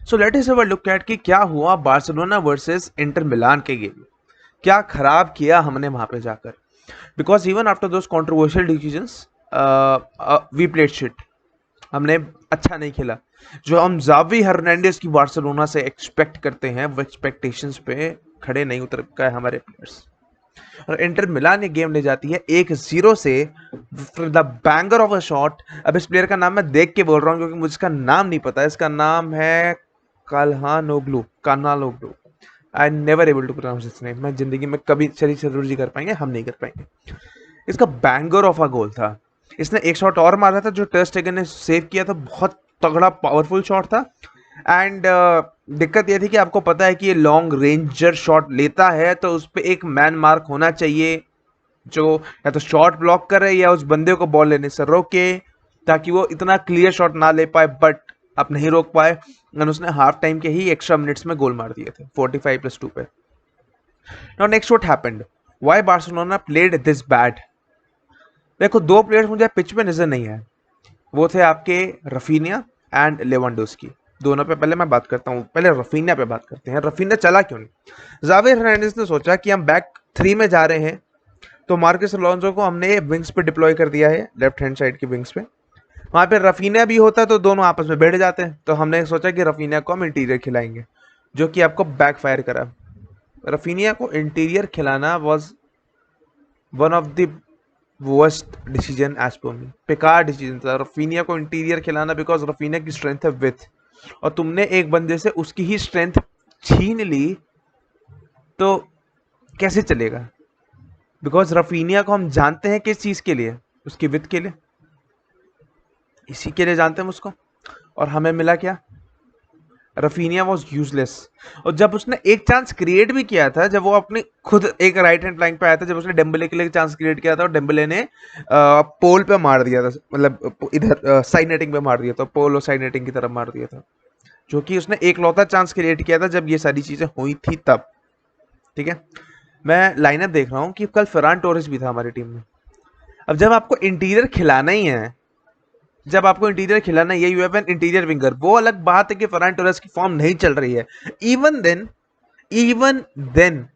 So let us have a look at कि क्या हुआ बार्सिलोना वर्सेस इंटर मिलान के गेम में, क्या खराब किया हमने वहां पे जाकर। Because even after those controversial decisions we played shit, हमने अच्छा नहीं खेला। जो हम जावी हर्नांडेज की बार्सिलोना से एक्सपेक्ट करते हैं वो एक्सपेक्टेशंस पे खड़े नहीं उतर पाए हमारे प्लेयर्स, और इंटर मिलान ये गेम ले जाती है 1-0 से the banger of a shot. अब इस प्लेयर का नाम मैं देख के बोल रहा हूँ क्योंकि मुझे इसका नाम नहीं पता। इसका नाम है Calhanoglu, Calhanoglu. I never able to pronounce this name. मैं जिंदगी में कभी, चलिए जरूर जी कर पाएंगे, हम नहीं कर पाएंगे। इसका बैंगर ऑफ अ गोल था। इसने एक शॉट और मारा था जो टर स्टेगन ने सेव किया था, बहुत तगड़ा पावरफुल शॉट था। एंड दिक्कत यह थी कि आपको पता है कि ये लॉन्ग रेंजर शॉट लेता है तो उस पर एक मैन मार्क होना चाहिए जो या तो शॉट ब्लॉक करे या उस बंदे को बॉल लेने से रोके, ताकि वो इतना क्लियर शॉट ना ले पाए। बट अब नहीं रोक पाए और उसने हाफ टाइम के ही एक्स्ट्रा मिनट्स में गोल मार दिए थे 45+2 पे। Now next what happened, why Barcelona played this bad. देखो दो प्लेयर्स मुझे पिच पे नजर नहीं आए, वो थे आपके रफीनिया एंड लेवांडोस्की। दोनों पे पहले मैं बात करता हूँ, पहले रफीनिया पे बात करते हैं। रफीनिया चला क्यों नहीं? जावेर हर्नांडेज ने सोचा कि हम बैक थ्री में जा रहे हैं तो मार्कस अलोंसो को हमने विंग्स पे डिप्लॉय कर दिया है, लेफ्ट हैंड साइड की विंग्स पे। वहां पे रफीनिया भी होता तो दोनों आपस में बैठ जाते हैं, तो हमने सोचा कि रफीनिया को हम इंटीरियर खिलाएंगे, जो कि आपको बैकफायर करा। रफीनिया को इंटीरियर खिलाना was one of the worst decision as per me. बेकार डिसीजन था रफीनिया को इंटीरियर खिलाना, बिकॉज रफीनिया की स्ट्रेंथ है विथ, और तुमने एक बंदे से उसकी ही स्ट्रेंथ छीन ली तो कैसे चलेगा। बिकॉज रफीनिया को हम जानते हैं किस चीज के लिए, उसकी विथ के लिए, इसी के लिए जानते हैं उसको। और हमें मिला क्या? Raphinha was useless. और जब उसने एक चांस क्रिएट भी किया था, जब वो अपने खुद एक राइट हैंड फ्लैंक पे आया था, जब उसने डेम्बले के लिए चांस क्रिएट किया था और डेम्बले ने पोल पे मार दिया था, मतलब इधर साइड नेटिंग पे मार दिया था, पोल और साइड नेटिंग की तरफ मार दिया था, जो कि उसने एक लौता चांस क्रिएट किया था जब ये सारी चीजें हुई थी तब। ठीक है, मैं लाइनअप देख रहा हूँ कि कल फरहान टोरेस भी था हमारी टीम में। अब जब आपको इंटीरियर खिलाना ही है, जब आपको इंटीरियर खिलाना है, you have an interior winger. वो अलग बात है कि फरहान टोरेस की फॉर्म नहीं चल रही है, इवन देन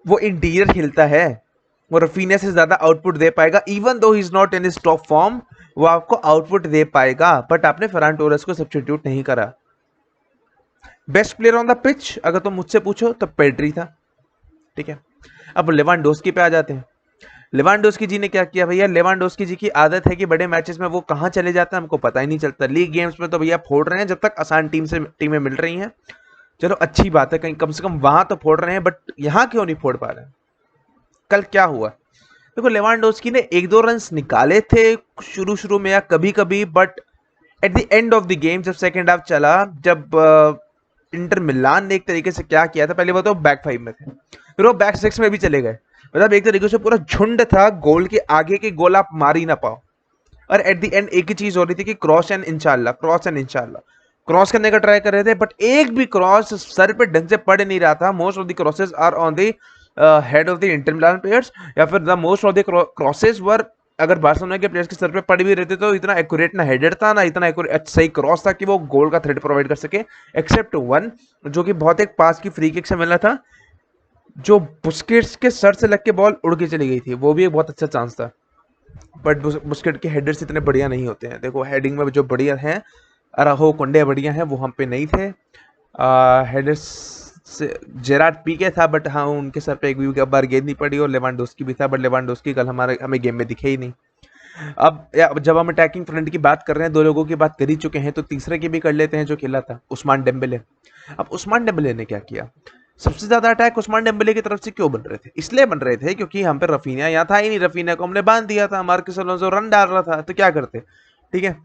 वो इंटीरियर खेलता है, वो रफीनिया से ज्यादा आउटपुट दे पाएगा। Even though he is not in his top form, वो आपको आउटपुट दे पाएगा। बट आपने फरहान टोरेस को सब्स्टिट्यूट नहीं करा। Best player on the pitch अगर तुम मुझसे पूछो तो पेड्री था। ठीक है, अब लेवांडोस्की पे आ जाते हैं। लेवांडोस्की जी ने क्या किया भैया? लेवांडोस्की जी की आदत है कि बड़े मैचेस में वो कहां चले जाते हैं हमको पता ही नहीं चलता। लीग गेम्स में तो भैया फोड़ रहे हैं, जब तक आसान टीमें मिल रही हैं, चलो अच्छी बात है, कहीं कम से कम वहां तो फोड़ रहे हैं, बट यहां क्यों नहीं फोड़ पा रहे हैं? कल क्या हुआ? देखो लेवांडोस्की ने एक दो रन निकाले थे शुरू शुरू में या कभी कभी, but at the end of the game जब सेकेंड हाफ चला, जब इंटर मिलान ने एक तरीके से क्या किया था, पहले वो तो बैक फाइव में थे, फिर वो बैक सिक्स में भी चले गए। मतलब एक तरीके से पूरा झुंड था, गोल के आगे के गोल आप मार ही ना पाओ। और एट द एंड एक ही चीज हो रही थी कि क्रॉस एंड इंशाल्लाह, क्रॉस एंड इंशाल्लाह। क्रॉस करने का ट्राई कर रहे थे, बट एक भी क्रॉस सर पे ढंग से पड़ नहीं रहा था। Most of the crosses are on the head of the Inter Milan players, या फिर the most of the crosses were, अगर बार्सिलोना के प्लेयर्स के सर पे पड़ भी रहते तो इतना एक्यूरेट ना हेडर था, ना इतना सही क्रॉस था कि वो गोल का थ्रेड प्रोवाइड कर सके, एक्सेप्ट वन जो कि बहुत एक पास की फ्री किक से मिला था, जो बुस्केट्स के सर से लग के बॉल उड़ के चली गई थी। वो भी एक बहुत अच्छा चांस था, बट बुस्केट के हेडर्स इतने बढ़िया नहीं होते हैं। देखो हेडिंग में जो बढ़िया हैं, अराहो कोंडे बढ़िया हैं, वो हम पे नहीं थे। हेडर्स से जेराड पीके था, बट हाँ उनके सर पे एक भी बार गेंद नहीं पड़ी, और लेवांडोस्की भी था, बट लेवांडोस्की कल हमें गेम में दिखे ही नहीं। अब जब हम अटैकिंग फ्रंट की बात कर रहे हैं, दो लोगों की बात कर ही चुके हैं, तो तीसरे की भी कर लेते हैं जो खेला था, उस्मान डेम्बेले। अब उस्मान डेम्बेले ने क्या किया? सबसे ज्यादा अटैक उस्मान डेम्बेले की तरफ से क्यों बन रहे थे? इसलिए बन रहे थे क्योंकि हम पे रफीनिया यहाँ था ही नहीं, रफीनिया को हमने बांध दिया था, मार्कस अलोंसो रन डाल रहा था, तो क्या करते? ठीक है,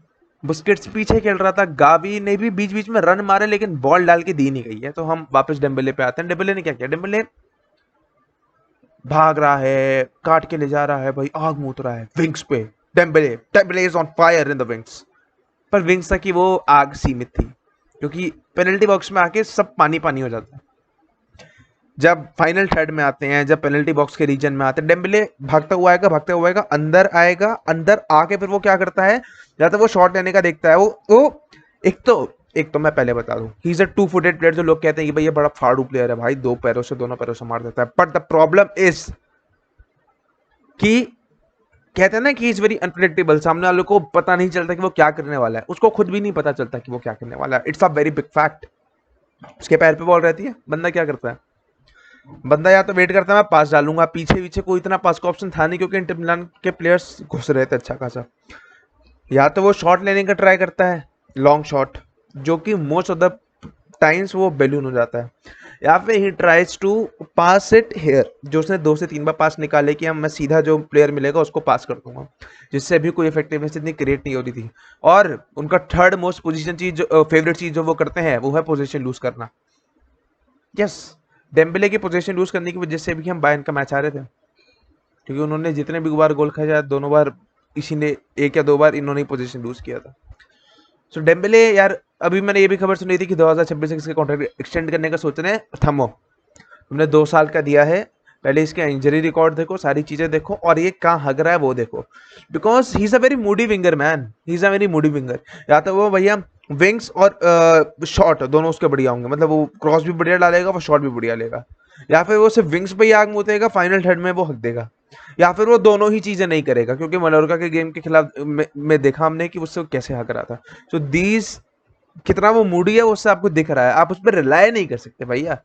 बुस्केट्स पीछे खेल रहा था, गावी ने भी बीच बीच में रन मारे, लेकिन बॉल डाल के दी नहीं गई है। तो हम वापस डेम्बेले पे आते हैं। डेम्बेले ने क्या किया? डेम्बेले भाग रहा है, काट के ले जा रहा है, भाई आग मूत रहा है विंग्स पे। Dembélé Dembélé is on fire in the wings. पर विंग्स तक की वो आग सीमित थी, क्योंकि पेनल्टी बॉक्स में आके सब पानी पानी हो जाता है। जब फाइनल थर्ड में आते हैं, जब पेनल्टी बॉक्स के रीजन में आते हैं, डेम्बेले भागता हुआ आएगा, अंदर आएगा, अंदर आके फिर वो क्या करता है, या तो वो शॉट लेने का देखता है, वो एक तो एक तो मैं पहले बता दूं, he is a two footed player, जो लोग कहते हैं कि भाई ये बड़ा फाड़ू प्लेयर है, भाई दो पैरों से, दोनों पैरों से मार देता है, बट द प्रॉब्लम इज कि कहते हैं ना कि इज वेरी अनप्रेडिक्टेबल, सामने वाले को पता नहीं चलता कि वो क्या करने वाला है, उसको खुद भी नहीं पता चलता कि वो क्या करने वाला है। It's a very big fact. उसके पैर पे बॉल रहती है, बंदा क्या करता है, बंदा या तो वेट करता है मैं पास डालूंगा, पीछे पीछे कोई इतना पास का ऑप्शन था नहीं क्योंकि इंटर मिलान के प्लेयर्स घुस रहे थे अच्छा खासा, या तो वो शॉट लेने का ट्राई करता है, लॉन्ग शॉट, जो कि मोस्ट ऑफ द टाइम्स वो बैलून हो जाता है, या फिर he tries to pass it here, जो उसने 2 से 3 बार पास निकाले कि हम मैं सीधा जो प्लेयर मिलेगा उसको पास कर दूंगा, जिससे भी कोई इफेक्टिवनेस इतनी क्रिएट नहीं हो रही थी। और उनका थर्ड मोस्ट पोजीशन चीज, फेवरेट चीज जो वो करते हैं वो है पोजीशन लूज करना। यस, डेम्बेले की पोजीशन लूज करने की वजह से भी हम बायर्न का मैच आ रहे थे, क्योंकि उन्होंने जितने भी बार गोल खाया दोनों बार इसी ने, 1 या 2 बार इन्होंने पोजीशन लूज किया था। सो डेम्बेले यार, अभी मैंने ये भी खबर सुनी थी कि 2026 से इसके कॉन्ट्रैक्ट एक्सटेंड करने का सोच रहे हैं। थमो, तुमने 2 साल का दिया है, पहले इसके इंजरी रिकॉर्ड देखो, सारी चीजें देखो, और ये कहाँ हग रहा है वो देखो, because he is a very Moody winger man, he is a very Moody winger. या तो वो भैया विंग्स और शॉट दोनों उसके बढ़िया होंगे, मतलब वो क्रॉस भी बढ़िया डालेगा, वो शॉट भी बढ़िया लेगा, या फिर वो सिर्फ विंग्स पे ही आग मूतेगा, फाइनल थर्ड में वो हक देगा, या फिर वो दोनों ही चीजें नहीं करेगा, क्योंकि मलोरका के गेम के खिलाफ में देखा हमने कि उससे कैसे हक रहा था। सो दीज, कितना वो मूडी है उससे आपको दिख रहा है, आप उस पर रिलाय नहीं कर सकते भैया।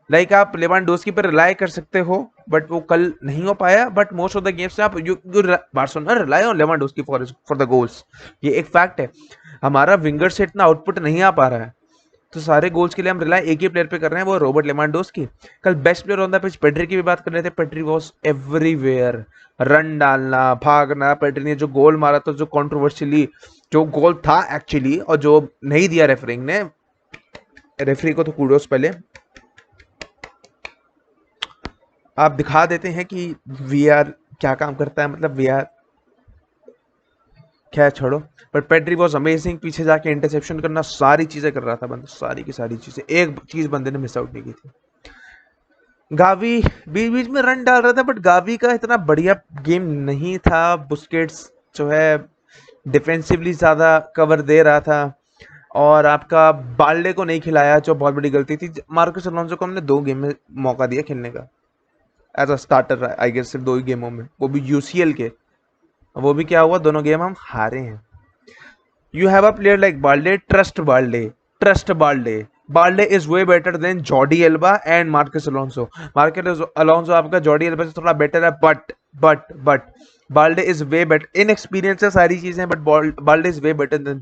लाइक आप लेवांडोस्की पर रिलाय कर सकते हो, बट वो कल नहीं हो पाया, but most of the games में आप you Barcelona rely on Lewandowski for the goals, ये एक फैक्ट है। हमारा विंगर से इतना आउटपुट नहीं आ पा रहा है, तो सारे गोल्स के लिए हम रिलाय एक ही प्लेयर पे कर रहे हैं, वो रॉबर्ट लेवांडोस्की। कल best player on the pitch Pedri की भी बात कर रहे थे, पेड्री वाज एवरीवेयर, रन डालना, भागना, पेड्री ने जो गोल मारा था, जो कंट्रोवर्शियली जो गोल था एक्चुअली, और जो नहीं दिया रेफरिंग ने, रेफरी को तो कूडोस पहले, आप दिखा देते हैं कि वीआर क्या काम करता है, मतलब वीआर क्या छोड़ो, बट पेड्री वाज अमेजिंग, पीछे जाके इंटरसेप्शन करना, सारी चीजें कर रहा था बंदा, सारी की सारी चीजें, एक चीज बंदे ने मिस आउट नहीं की थी। गावी बीच बीच में रन डाल रहा था, बट गावी का इतना बढ़िया गेम नहीं था। बुस्केट्स जो है डिफेंसिवली ज्यादा कवर दे रहा था, और आपका बाल्डे को नहीं खिलाया, जो बहुत बड़ी गलती थी। मार्कस अलोंसो को हमने 2 गेम में मौका दिया खेलने का as a starter, I guess सिर्फ 2 ही गेमों में, वो भी यूसीएल के, वो भी क्या हुआ, दोनों गेम हम हारे हैं। You have a player like Balde, trust Balde, trust Balde. Balde is way better than Jordi Alba and Marcus Alonso. Marcus Alonso आपका Jordi Alba से थोड़ा better है, but Balde is way better. Inexperience है सारी चीजें, but Balde is way better than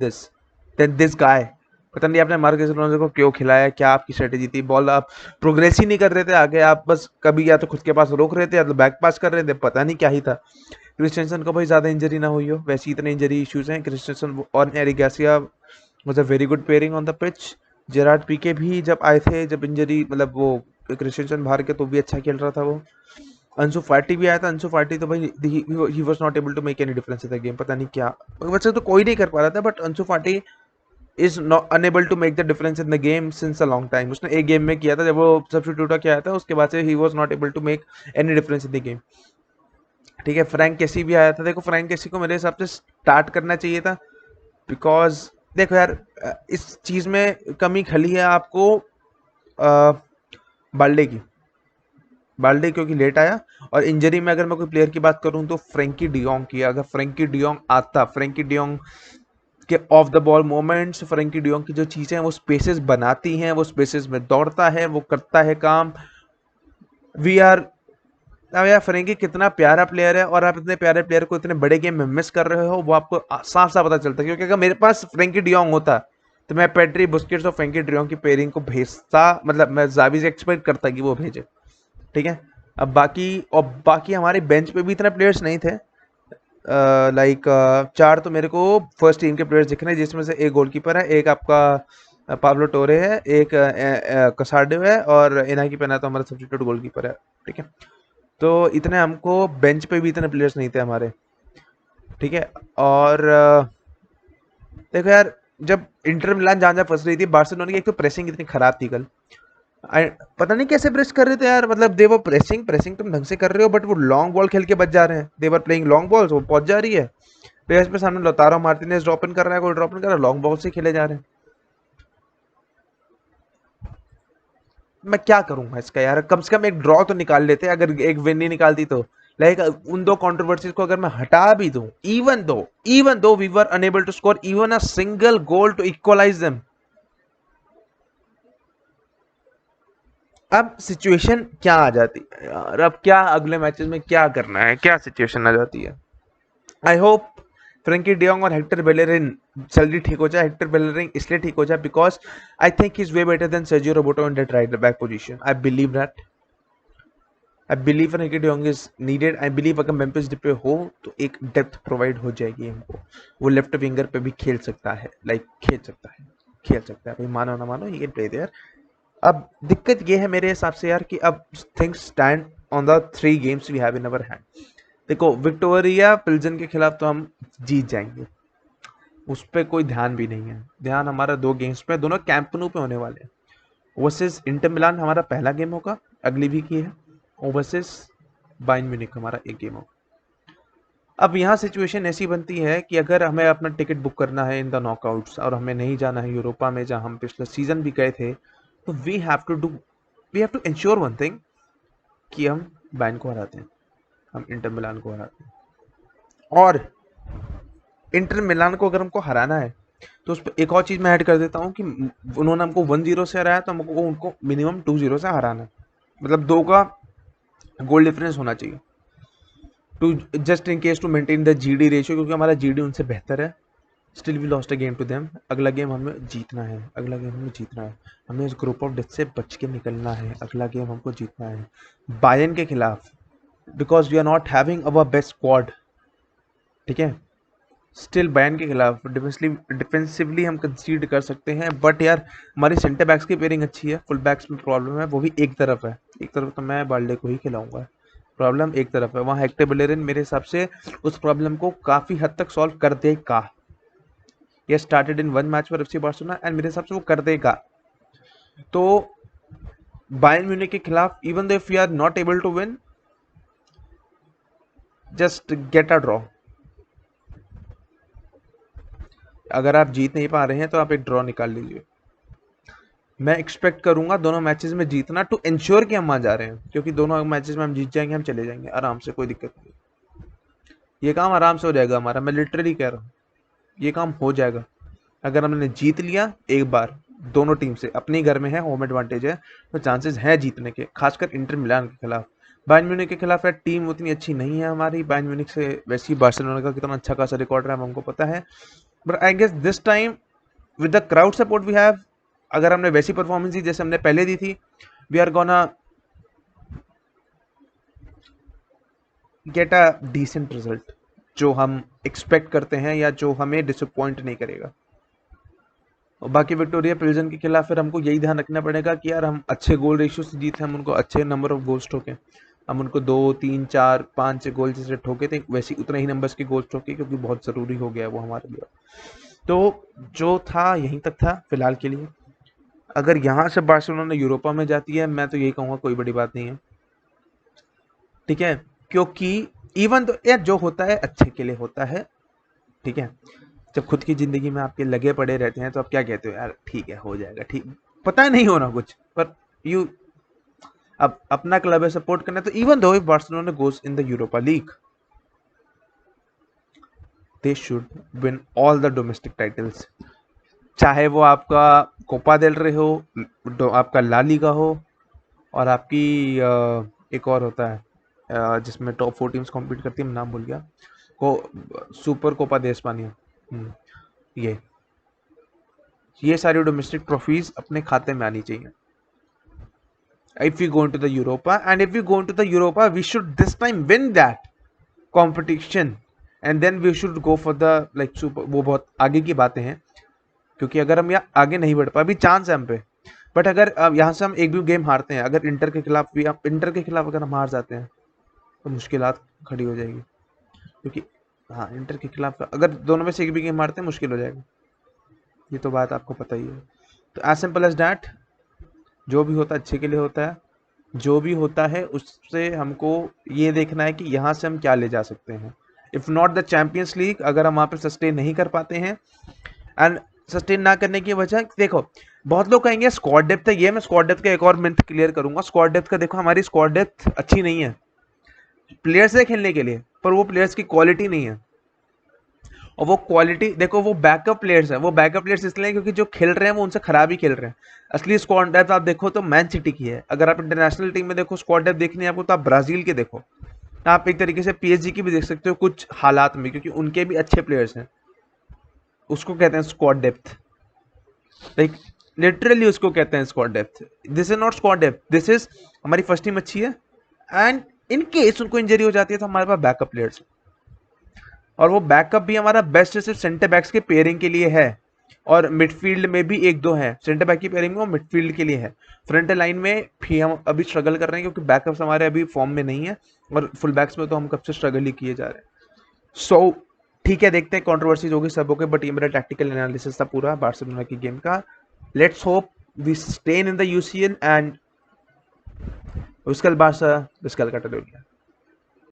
this guy. पता नहीं आपने मार्कस अलोंसो को क्यों खिलाया, क्या आपकी स्ट्रेटेजी थी, बॉल आप प्रोग्रेस ही नहीं कर रहे थे आगे, आप बस कभी या तो खुद के पास रोक रहे थे या तो बैक पास कर रहे थे, पता नहीं क्या ही था। क्रिस्टेंसन को भाई ज्यादा इंजरी ना हुई हो, वैसे इतने इंजरी इश्यूज हैं। क्रिस्टेंसन और Eric Garcia was a very good pairing on the pitch. Gerard Pique भी जब आए थे, जब इंजरी मतलब वो क्रिस्टेंसन बाहर के, तो भी अच्छा खेल रहा था वो। अंशु फाटी भी आया था, अंशु फाटी तो भाई he was not able to make any difference in the game, पता नहीं क्या, वैसे तो कोई नहीं कर पा रहा था, but Ansu Fati is unable to make the difference in the game since a long time. उसने एक गेम में किया था जब वो सब्स्टिट्यूट किया था, उसके बाद से he was not able to make any difference in the game. ठीक है, फ्रैंक कैसी भी आया था, देखो फ्रैंक कैसी को मेरे हिसाब से स्टार्ट करना चाहिए था, बिकॉज देखो यार, इस चीज में कमी खली है आपको बाल्डे की, बाल्डे क्योंकि लेट आया, और इंजरी में अगर मैं कोई प्लेयर की बात करूं तो फ्रैंकी डियोंग की। अगर फ्रैंकी डियोंग आता, फ्रैंकी डियोंग के of the ball moments, Frenkie de Jong की जो चीजें हैं वो स्पेसेस बनाती हैं, वो स्पेसेस में दौड़ता है, वो करता है काम। वी आर, अब यार फ्रैंकी कितना प्यारा प्लेयर है, और आप इतने प्यारे प्लेयर को इतने बड़े गेम में मिस कर रहे हो, वो आपको साफ साफ पता चलता है। क्योंकि अगर मेरे पास फ्रैंकी डियोंग होता तो मैं पेड्री, बुस्केट्स और फ्रैंकी डियोंग की पेयरिंग को भेजता, मतलब मैं जावी से एक्सपेक्ट करता कि वो भेजे। ठीक है, अब बाकी हमारे बेंच पे भी इतने प्लेयर्स नहीं थे, लाइक 4 तो मेरे को फर्स्ट टीम के प्लेयर्स दिख रहे हैं, जिसमें से एक गोलकीपर है, एक आपका पाब्लो टोरे है, एक कसार्डो है, और इनाकी पेना तो हमारा सब्स्टिट्यूट गोलकीपर है। ठीक है, तो इतने हमको बेंच पे भी इतने प्लेयर्स नहीं थे हमारे। ठीक है, और देखो यार, जब इंटर मिलान जहाँ जहाँ फंस रही थी, बार्सिलोना की एक तो प्रेसिंग इतनी खराब थी कल, पता नहीं कैसे प्रेस कर रहे थे यार, मतलब दे वो प्रेसिंग तुम ढंग से कर रहे हो, बट वो लॉन्ग बॉल खेल के बच जा रहे हैं, दे वर प्लेइंग लॉन्ग बॉल्स, वो पहुंच जा रही है प्लेयर्स पे, सामने लोतारो मार्टिनेज ड्रॉप इन कर रहा है, कोई ड्रॉप इन कर रहा है, लॉन्ग बॉल से खेले जा रहे हैं। मैं क्या करूंगा इसका यार, कम से कम एक ड्रॉ तो निकाल लेते, अगर एक विन नहीं निकालती तो। लाइक उन दो कंट्रोवर्सीज को अगर मैं हटा भी दूं, even though we were unable to score even a single goal to equalise them. अब सिचुएशन क्या आ जाती है यार, अब क्या अगले मैचेस में क्या करना है, क्या सिचुएशन आ जाती है। आई होप फ्रेंकी डियोंग और हेक्टर बेलेरिन जल्दी ठीक हो जाए। हेक्टर बेलेरिन इसलिए ठीक हो जाए because I think he is way better than Sergio Roberto in that right back position. I believe that, I believe Frenkie de Jong is needed. I believe अगर मेम्फिस डिपे हो तो एक डेप्थ प्रोवाइड हो जाएगी हमको, वो लेफ्ट विंगर पे भी खेल सकता है, भाई मानो ना मानो, ही कैन प्ले देयर। अब दिक्कत ये है मेरे हिसाब से यार कि अब things stand on the 3 games we have in our hand. देखो विक्टोरिया पिल्जन के खिलाफ तो हम जीत जाएंगे, उस पर कोई ध्यान भी नहीं है। ध्यान हमारा 2 गेम्स पे, दोनों कैंप नो पे होने वाले हैं। वर्सेस इंटर मिलान हमारा पहला गेम होगा अगली वीक ही है, और वर्सेस बायर्न म्यूनिख हमारा एक गेम होगा। अब यहाँ सिचुएशन ऐसी बनती है कि अगर हमें अपना टिकट बुक करना है इन द नॉकआउट्स और हमें नहीं जाना है यूरोपा में जहाँ हम पिछले सीजन भी गए थे, तो we have to ensure one thing कि हम बायर्न को हराते हैं, हम इंटर मिलान को हराते हैं। और इंटर मिलान को अगर हमको हराना है तो उस पर एक और चीज मैं ऐड कर देता हूँ कि उन्होंने हमको 1-0 से हराया, तो हमको उनको मिनिमम 2-0 से हराना है। मतलब 2 का गोल डिफरेंस होना चाहिए to just in case to maintain the GD ratio, क्योंकि हमारा जीडी उनसे बेहतर है। Still we lost a game to them. अगला गेम हमें जीतना है, हमें इस ग्रुप ऑफ डेथ से बच के निकलना है। अगला गेम हमको जीतना है बायर्न के खिलाफ, because we are not having our best squad, ठीक है। स्टिल बायर्न के खिलाफ डिफेंसिवली हम कंसीड कर सकते हैं, बट यार हमारी सेंटर बैक्स की पेयरिंग अच्छी है, फुल बैक्स में प्रॉब्लम है, वो भी एक तरफ है। एक तरफ तो मैं बाल्डे को ही खिलाऊंगा, प्रॉब्लम एक तरफ है। वहाँ हेक्टर बेलेरिन मेरे हिसाब से उस प्रॉब्लम को काफी हद तक सॉल्व कर देगा। ये started in 1 match for FC Barcelona and मेरे हिसाब से वो कर देगा। तो बायर्न म्यूनिख के खिलाफ even though if we are not able to win, just get a draw. अगर आप जीत नहीं पा रहे हैं तो आप एक ड्रॉ निकाल लीजिए। मैं एक्सपेक्ट करूंगा दोनों मैचेस में जीतना टू इंश्योर कि हम वहां जा रहे हैं, क्योंकि दोनों मैचेस में हम जीत जाएंगे, हम चले जाएंगे आराम से, कोई दिक्कत नहीं। ये काम आराम से हो जाएगा हमारा, मैं लिटरली कह रहा हूँ ये काम हो जाएगा। अगर हमने जीत लिया एक बार, दोनों टीम से, अपने घर में है, होम एडवांटेज है, तो चांसेस हैं जीतने के, खासकर इंटर मिलान के खिलाफ। बायर्न म्यूनिख के खिलाफ यार टीम उतनी अच्छी नहीं है हमारी, बायर्न म्यूनिख से वैसे ही बार्सिलोना का कितना अच्छा खासा रिकॉर्ड है हमको पता है। But I guess this time with the crowd support we have, अगर हमने वैसी परफॉर्मेंस दी जैसे हमने पहले दी थी, we are gonna get a decent result, जो हम एक्सपेक्ट करते हैं या जो हमें डिसअपॉइंट नहीं करेगा। और बाकी विक्टोरिया पिल्जन के खिलाफ फिर हमको यही ध्यान रखना पड़ेगा कि यार हम अच्छे गोल रेशियो से जीते, हम उनको अच्छे नंबर ऑफ गोल्स ठोके, हम उनको 2, 3, 4, 5 गोल जैसे ठोके थे वैसे उतने ही नंबर्स के गोल्स ठोके, क्योंकि बहुत ज़रूरी हो गया है वो हमारे लिए। तो जो था यहीं तक था फिलहाल के लिए। अगर यहाँ से बार्सिलोना यूरोपा में जाती है, मैं तो यही कहूँगा कोई बड़ी बात नहीं है, ठीक है। क्योंकि इवन तो यार जो होता है अच्छे के लिए होता है, ठीक है। जब खुद की जिंदगी में आपके लगे पड़े रहते हैं तो आप क्या कहते हो, यार ठीक है हो जाएगा, ठीक, पता है नहीं होना कुछ, पर यू अब अपना क्लब है सपोर्ट करना। तो even though if Barcelona goes in the Europa league, they should win all the domestic titles, चाहे वो आपका कोपा डेल रे हो, आपका ला लीगा हो, और आपकी एक और होता है जिसमें टॉप 4 टीम्स कॉम्पीट करती है, मैं नाम भूल गया, सुपर कोपा दे स्पानिया। ये ये सारी डोमेस्टिक ट्रॉफीज अपने खाते में आनी चाहिए if we go into the Europa, and if we go into the Europa we should this time win that competition and then we should go for the like super। वो बहुत आगे की बातें हैं, क्योंकि अगर हम यहाँ आगे नहीं बढ़ पाए, अभी चांस है हम पे, बट अगर यहाँ से हम एक भी गेम हारते हैं, अगर इंटर के खिलाफ भी, इंटर के खिलाफ अगर हम हार जाते हैं तो मुश्किलात खड़ी हो जाएगी, क्योंकि हाँ इंटर के खिलाफ अगर दोनों में से एक भी गेम हारते हैं मुश्किल हो जाएगा, ये तो बात आपको पता ही है। तो एज सिंपल एज डैट, जो भी होता है अच्छे के लिए होता है, जो भी होता है उससे हमको ये देखना है कि यहाँ से हम क्या ले जा सकते हैं। If not the champions league, अगर हम वहाँ पे सस्टेन नहीं कर पाते हैं, एंड सस्टेन ना करने की वजह देखो, बहुत लोग कहेंगे स्क्वाड डेप्थ है, ये मैं स्क्वाड डेप्थ का एक और मिथ क्लियर करूंगा। स्क्वाड डेप्थ का देखो, हमारी स्क्वाड डेप्थ अच्छी नहीं है, प्लेयर्स है खेलने के लिए, पर वो प्लेयर्स की क्वालिटी नहीं है। और वो क्वालिटी देखो, वो बैकअप प्लेयर्स है, वो बैकअप प्लेयर्स इसलिए क्योंकि जो खेल रहे हैं वो उनसे खराब ही खेल रहे हैं। असली स्क्वाड डेप्थ आप देखो तो मैन सिटी की है। अगर आप इंटरनेशनल टीम में देखो स्क्वाड डेप्थ देखनी है आपको, तो आप ब्राजील के देखो। आप एक तरीके से पीएसजी की भी देख सकते हो कुछ हालात में, क्योंकि उनके भी अच्छे प्लेयर्स हैं। उसको कहते हैं स्क्वाड डेप्थ, लाइक लिटरली उसको कहते हैं squad depth. This is not squad depth, this is हमारी फर्स्ट टीम अच्छी है एंड इन केस उनको इंजरी हो जाती है तो हमारे पास बैकअप प्लेयर्स। और वो बैकअप भी हमारा बेस्ट सिर्फ सेंटर बैक्स के पेयरिंग के लिए है, और मिडफील्ड में भी एक दो है। सेंटर बैक की पेयरिंग में वो मिडफील्ड के लिए है। फ्रंट लाइन में भी हम अभी स्ट्रगल कर रहे हैं क्योंकि बैकअप्स हमारे अभी फॉर्म में नहीं है, और फुल बैक्स में तो हम कब से स्ट्रगल ही किए जा रहे हैं। सो ठीक है, देखते हैं, कंट्रोवर्सीज होगी सब होगी, बट ये मेरा टैक्टिकल एनालिसिस था पूरा बार्सिलोना की गेम का। Let's hope we stay in the UCL and visca Barça, visca काटालोनिया।